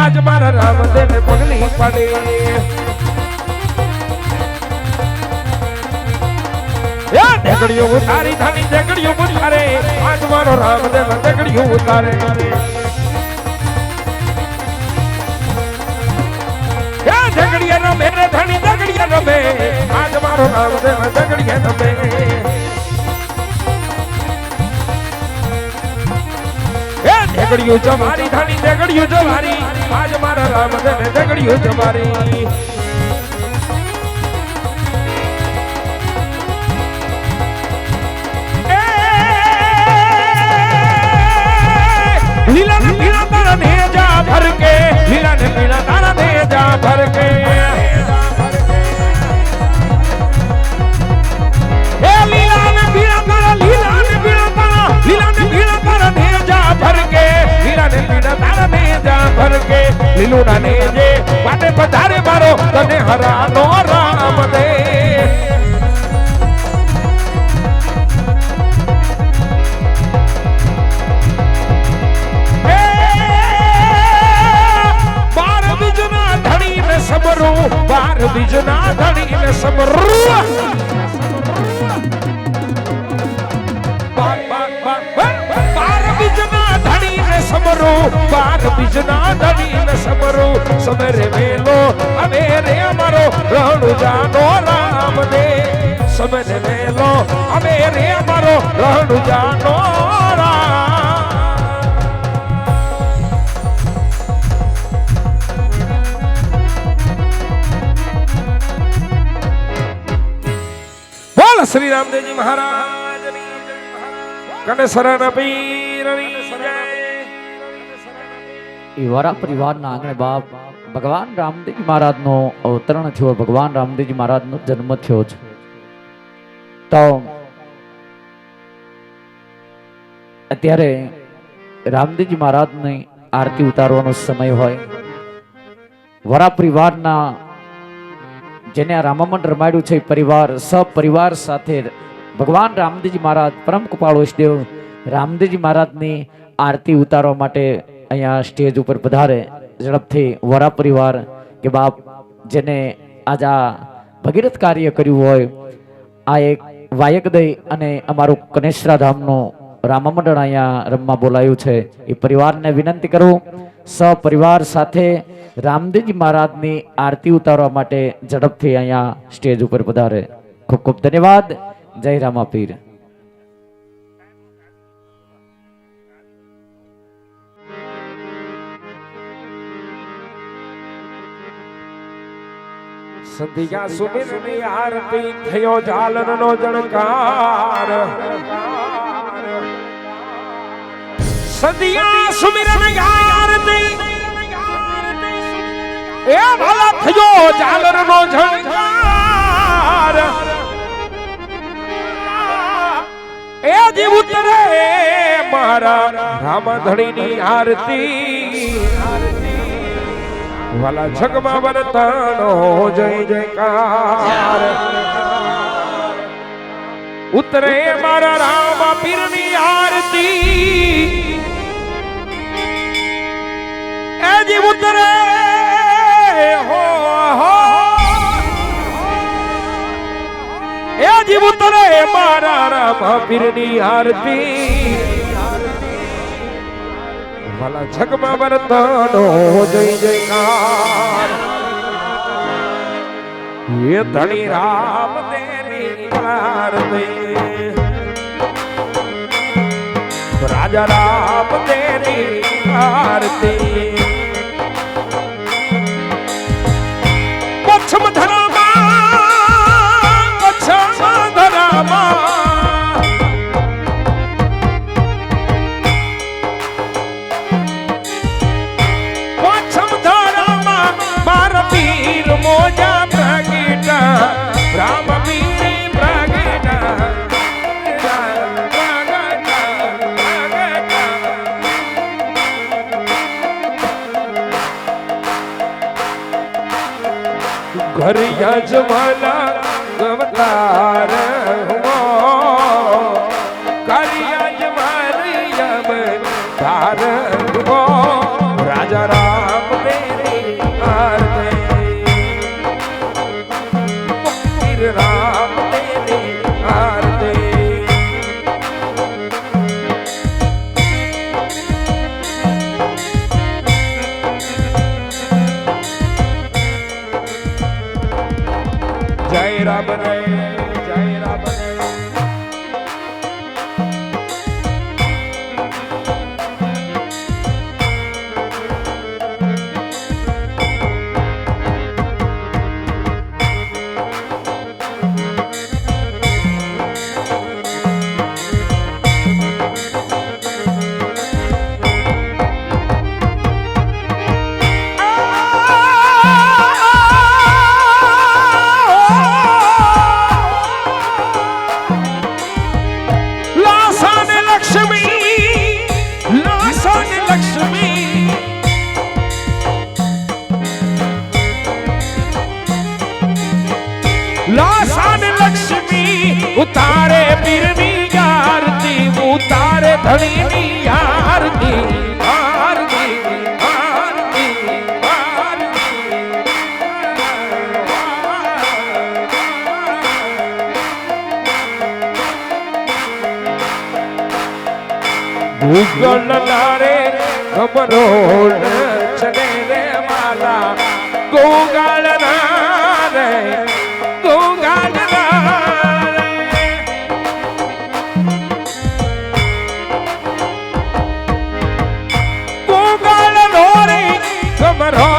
आज मारा रामदेव पगली पड़े ढेकड़ियों उतारी धनी ढेकड़ियों उतारे आज मारो रामदेव ढेकड़ियों उतारे ढेकड़िया न मेरे धनी ढेकड़िया न मे आज मारो रामदेव ढेकड़िया न मे ढेकड़ियों जमारी धनी ढेकड़ियों जमारी आज मारो रामदेव ढेकड़ियों जमारी लीला ने पीड़ा तारा दे जा भर के लीला ने पीड़ा तारा दे जा भर के ए लीला ने पीड़ा तारा दे जा भर के लीला ने पीड़ा तारा दे जा भर के लीलू ना ने जे बाटे पधारे मारो तने हरानो राम दे सबरू बार बिजना धनी में सबरू बार बिजना धनी में सबरू बार बिजना धनी में सबरू सवेरे वेलो अमेरे अमरो रहणु जानो राम दे सवेरे वेलो अमेरे अमरो रहणु जानो राम श्री रामदेव जी महाराज कनेसरा पीर वरा परिवार ना आंगणे बाप भगवान रामदेव महाराज नो अवतरण थयो भगवान रामदेव जी महाराज नो जन्म थयो छे तो अत्यारे रामदेव जी महाराज ने आरती उतारવાનો समय होय वरा परिवार ना જેને આ રામામંડ રમાડ્યું છે પરિવાર સપરિવાર સાથે ભગવાન રામદેવજી મહારાજ પરમ કૃપાળુ ઈષ્ટદેવ રામદેવજી મહારાજની આરતી ઉતારવા માટે અહીંયા સ્ટેજ ઉપર પધારે ઝડપથી વરા પરિવાર કે બાપ જેને આજ આ ભગીરથ કાર્ય કર્યું હોય આ એક વાયકદય અને અમારું કનેસરા ધામનું રામામંડળ અહીંયા રમવા બોલાયું છે એ પરિવારને વિનંતી કરું સપરિવાર સાથે રામદેવજી મહારાજની આરતી ઉતારવા માટે ઝડપથી અહીંયા સ્ટેજ ઉપર પધારે ખૂબ ખૂબ ધન્યવાદ જય રામાપીર સંધ્યા સુમિરની આરતી થયો ઝાલરનો જણકાર સંધ્યા સુમિરની આરતી ए भला थयो झालर नो झंकार ए जीव उतरे मारा राम धणी नी आरती वाला जगमा वरतानो जय जयकार उतरे मारा राम पीर नी आरती ए जीव उतरे हो ए जीव उतरे मारा राम पीरनी आरती भला जगमा वरतानो जय जयकार ये धनी राम तेरी आरती राजा राम तेरी आरती पश्चिम धरामा पश्चिम धरामा मारा पीर मोजा प्रगटा राम पीर प्रगटा घर यजमाना अवतार हुआ कर यजमान यम धार हुआ राजा राम ने ગૂગલ લારે ખબરો ચને રે માલા ગોગાળ ના રે ગોગાળ ના રે ગોગાળ નો રે ખબરો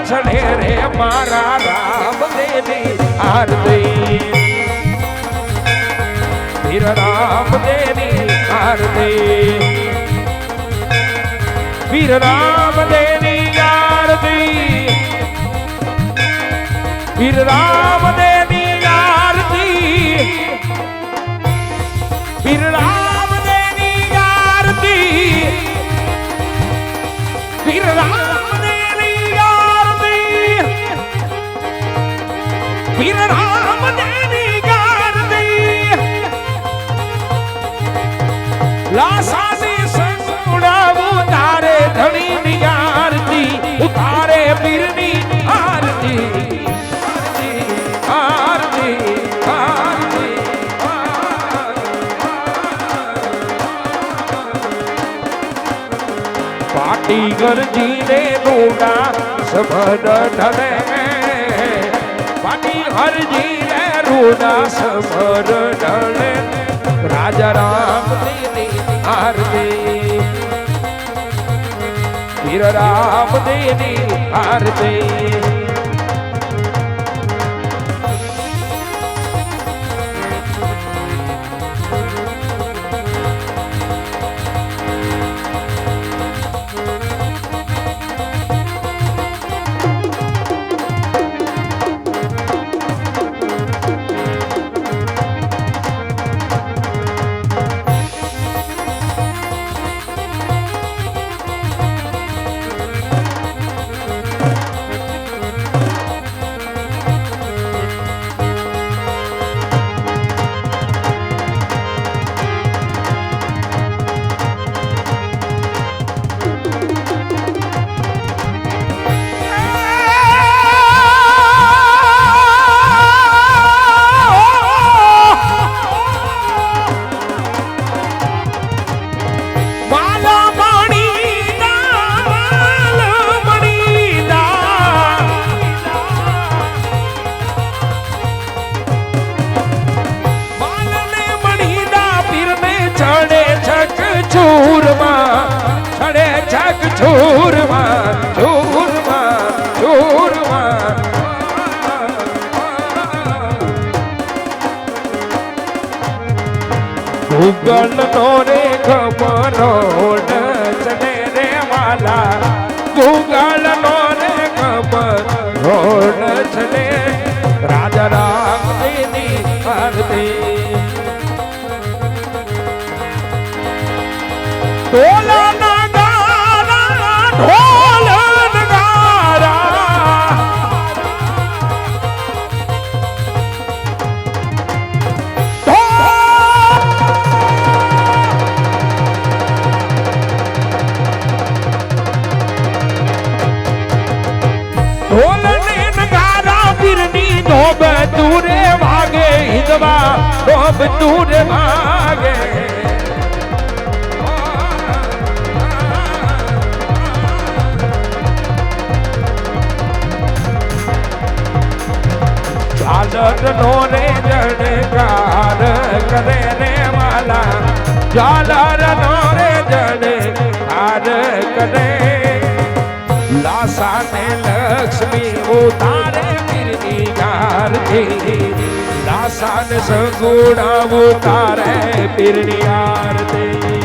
ચને રે મારા રામ દેવી આરતી વીર રામ દેવી આરતી વીર રામ દેવી આરતી વીર રામ દેવી આરતી વીર રામ દેવી આરતી વીર રામ દેવી આરતી વીર રામ દેવી આરતી લાસાની સંગુડાવું તારે ધણીની આરતી ઉતારે પીરની આરતી આરતી આરતી પાટી ગરજીને રૂડા સમદ ઢળે પાટી હરજીને રૂડા સમદ ઢળે રાજા રામ દેવી આરતી વીર રામ દેવી આરતી છૂરમાં છૂરમાં છૂરમાં ગૂગલ નો રે ખબરો ચને રે માલા ગૂગલ નો રે ખબરો ચને રાજા રામ દેવી આરતી તોલા ઢોલ નગારા ઢોલ ને નગારા પીરની ધોબ તુરે વાગે હિંદવા ધોબ તુરે વાગે ઝાલર નો રે જડકાર કરે રે માલા ઝાલર નો રે જડકાર કરે લાસા ને લક્ષ્મી ઉતારે પીરની આરતી લાસા ને સંગુણા ઉતારે પીરની આરતી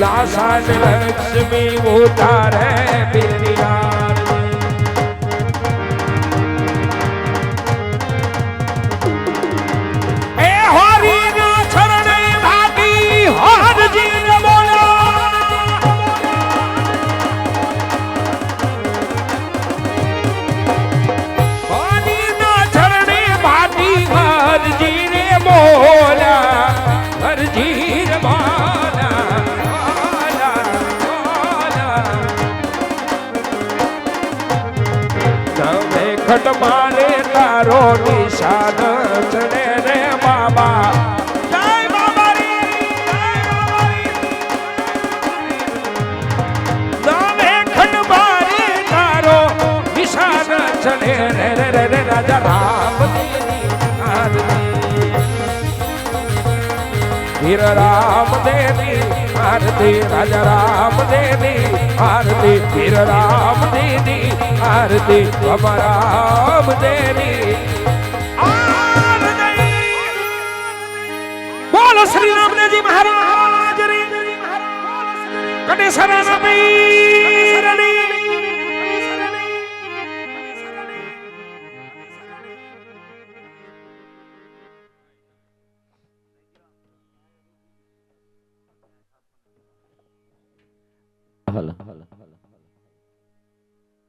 લાસા ને લક્ષ્મી ઉતારે પીરની આરતી એ હરી ના ચરણે ભાગી હરજી ને બોલો હરી ના ચરણે ભાગી હરજી ને બોલા હરજી ને બોલા ખટ મારે તારો નિશાન ચડે ચડે રે રે રે રે રાજા રામદેવની આરતી વીર રામદેવની આરતી રાજા રામદેવની આરતી વીર રામદેવની આરતી બાબા રામદેવની આરતી બોલો શ્રી રામદેવજી મહારાજ રી કનેસરાના પીરની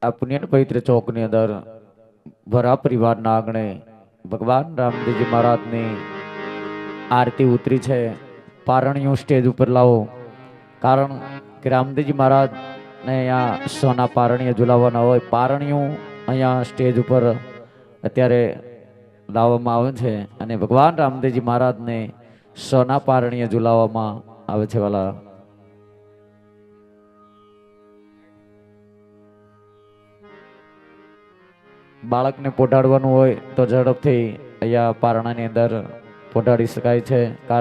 આ પુણ્ય પવિત્ર ચોક ની અંદર વરા પરિવારના આંગણે ભગવાન રામદેવજી મહારાજની આરતી ઉતરી છે. પારણીઓ સ્ટેજ ઉપર લાવો, કારણ કે રામદેવજી મહારાજ ને અહીંયા સોના પારણીઓ ઝુલાવવાના હોય. પારણીઓ અહીંયા સ્ટેજ ઉપર અત્યારે લાવવામાં આવે છે અને ભગવાન રામદેવજી મહારાજને સોના પારણીઓ ઝુલાવવામાં આવે છે. વાલા બાળકને પોઢાડવાનું હોય તો ઝડપથી અહીંયા પારણાની અંદર પોઢાડી શકાય છે, કારણ